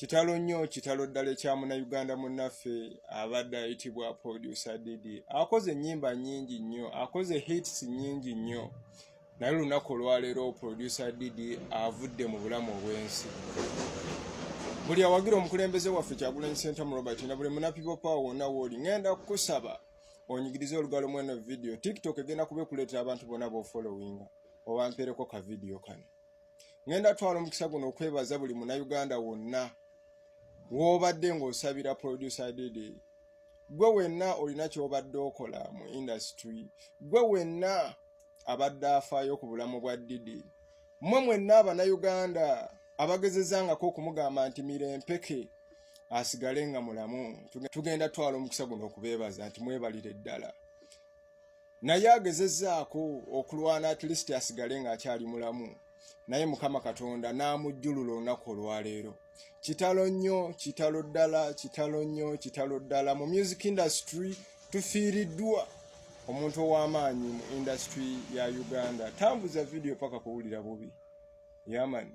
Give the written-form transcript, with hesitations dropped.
kitalo nnyo kitalo ddala kya Munnayuganda munnaffe abadde ayitibwa producer Didi. Akoze ennyimba nnyingi nnyo, akoze hits nnyingi nnyo. Naye lunaku olwaleero producer Didi avudde mu bulamu obw'ensi. Buli awagira omukulembeze waffe Kyagulanyi Ssentamu Robert na buli munapipo power wonna w'oli ngenda kukusaba onyigirize olugalo mweno video. TikTok egenda kube kuleetera abantu bonna b'ofollowinga obampeereko ka video kano. Ngenda twala omukisa guno okwebaza buli Munnayuganda wonna w'obadde ng'osabira producer Didi. Gwe wenna olina ky'obadde okola mu industry. Gwe wenna abadde afaayo ku bulamu bwa Didi. Mmwe mwenna Abannayuganda abagezezangako okumugamba nti mirempeke asigale nga mulamu. Tugenda twala omukisa guno okubeebaza nti mwebalire ddala. Naye agezezzaako okulwana at least asigale ng'akyali mulamu. Naye Mukama Katonda n'amujjulula olunaku olwaleero. Kitalo nnyo, kitalo ddala, kitalo nnyo, kitalo ddala. Mu music industry tufiiriddwa omuntu ow'amaanyi mu industry ya Uganda. Tambuza video paka kuwulira bubi. Yaman.